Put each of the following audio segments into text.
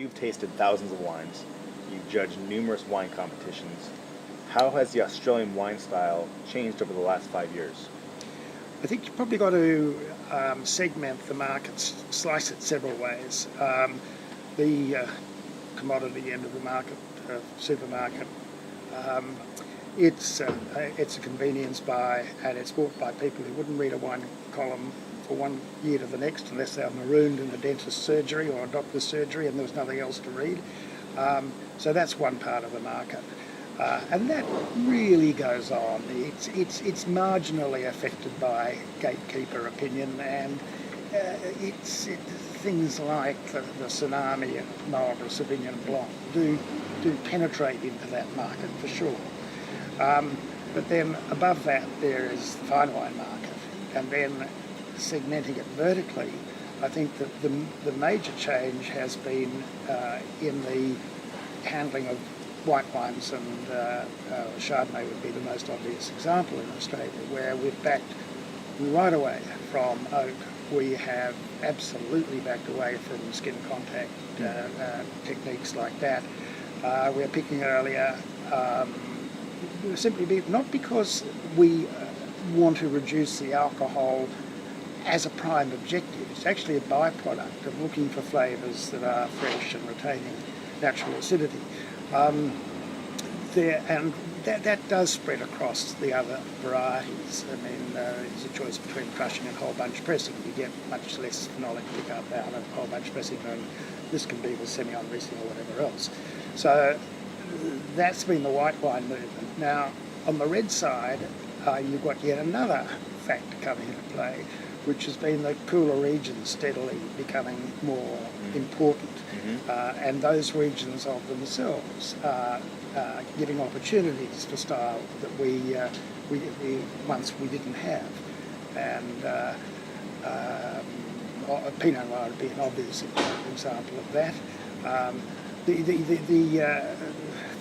You've tasted thousands of wines. You've judged numerous wine competitions. How has the Australian wine style changed over the last 5 years? I think you've probably got to segment the markets, slice it several ways. The commodity end of the market, supermarket, um, it's a convenience buy, and it's bought by people who wouldn't read a wine column for 1 year to the next unless they are marooned in a dentist's surgery or a doctor's surgery and there was nothing else to read. So that's one part of the market. And that really goes on. It's marginally affected by gatekeeper opinion, and it's things like the tsunami and Marlborough Sauvignon Blanc do penetrate into that market for sure. But then above that there is the fine wine market, and then segmenting it vertically, I think that the major change has been in the handling of white wines, and Chardonnay would be the most obvious example in Australia, where we've backed right away from oak. We have absolutely backed away from skin contact techniques like that. We're picking earlier, not because we want to reduce the alcohol as a prime objective. It's actually a byproduct of looking for flavours that are fresh and retaining natural acidity. And that does spread across the other varieties. I mean, it's a choice between crushing and whole bunch pressing. You get much less phenolic pickup out of whole bunch pressing than this can be with semi-on Riesling or whatever else. So that's been the white wine movement. Now, on the red side, you've got yet another factor coming into play, which has been the cooler regions steadily becoming more important. And those regions of themselves are giving opportunities for style that we once we didn't have. And Pinot Noir would be an obvious example of that.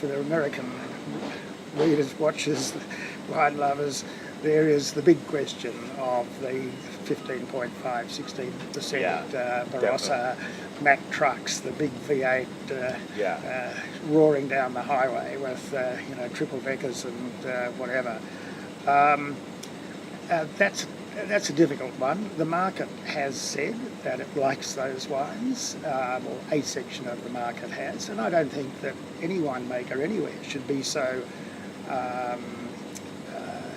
For the American readers, watchers, wine lovers, there is the big question of the 15.5, 16% Barossa Mack trucks, the big V8 roaring down the highway with triple deckers and whatever. That's a difficult one. The market has said that it likes those wines, or a section of the market has, and I don't think that any winemaker anywhere should be so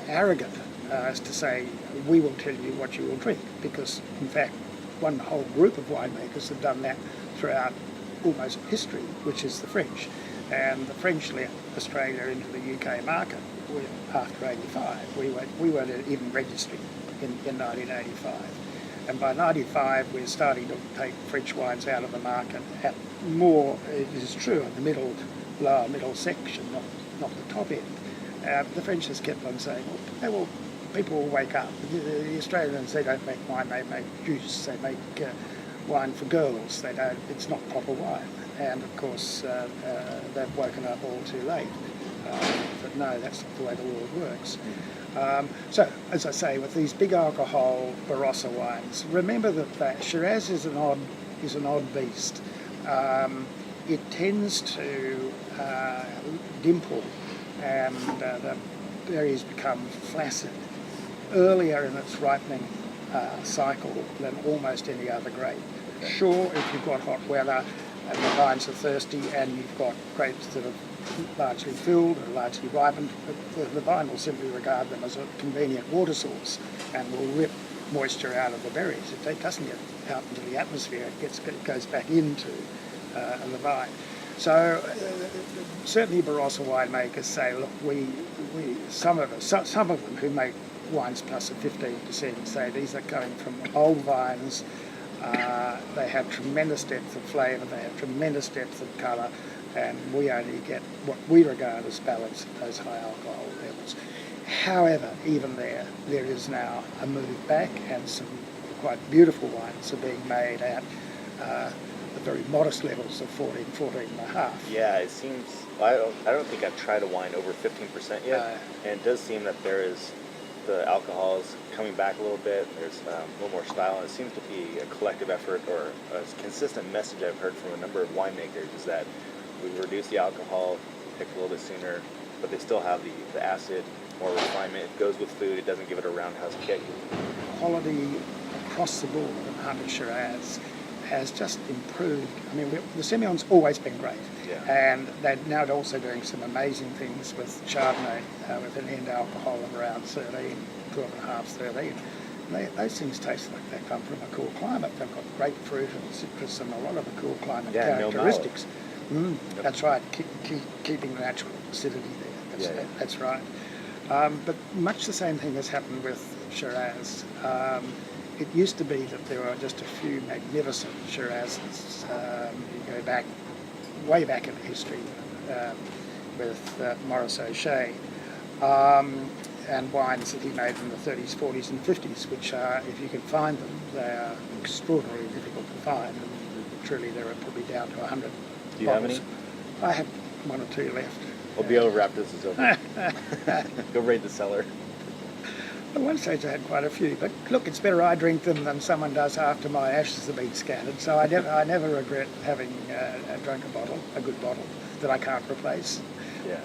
arrogant as to say, we will tell you what you will drink, because in fact one whole group of winemakers have done that throughout almost history, which is the French. And the French let Australia into the UK market after 85. We weren't even registering in 1985. And by 95 we're starting to take French wines out of the market at more, it is true, in the lower middle section, not the top end. The French has kept on saying, well, people will wake up. The Australians, they don't make wine, they make juice, they make wine for girls. They don't. It's not proper wine. And of course, they've woken up all too late. But no, that's not the way the world works. So, as I say, with these big alcohol Barossa wines, remember that Shiraz is an odd beast. It tends to dimple, and the berries become flaccid earlier in its ripening cycle than almost any other grape. Sure, if you've got hot weather and the vines are thirsty and you've got grapes that are largely filled or largely ripened, the vine will simply regard them as a convenient water source and will rip moisture out of the berries. It doesn't get out into the atmosphere, it goes back into the vine. So certainly Barossa winemakers say, look, some of them who make wines plus a 15% say these are coming from old vines. They have tremendous depth of flavour, they have tremendous depth of colour, and we only get what we regard as balance at those high alcohol levels. However, even there is now a move back, and some quite beautiful wines are being made at the very modest levels of 14 and a half. Yeah, it seems, I don't think I've tried a wine over 15% yet, and it does seem that there is the alcohol is coming back a little bit. There's a little more style, and it seems to be a collective effort or a consistent message I've heard from a number of winemakers is that we reduce the alcohol, pick a little bit sooner, but they still have the acid, more refinement. It goes with food. It doesn't give it a roundhouse kick. Quality across the board of Hunter Shiraz has just improved. I mean, the Semillon's always been great, and they're now also doing some amazing things with Chardonnay, with an end alcohol of around 13, 12.5, 13. Those things taste like they come from a cool climate. They've got great fruit and citrus and a lot of the cool climate characteristics. That's right, keeping the natural acidity there. That's right. But much the same thing has happened with Shiraz. It used to be that there were just a few magnificent Shirazes. You go back, way back in history, with Maurice O'Shea, and wines that he made in the 30s, 40s and 50s, which are, if you can find them, they are extraordinarily difficult to find, and truly there are probably down to 100 Do you bottles. have any? I have one or two left. We'll be over after this is over. Go raid the cellar. At one stage I had quite a few, but look, it's better I drink them than someone does after my ashes have been scattered, so I never regret having drunk a good bottle, that I can't replace. Yeah.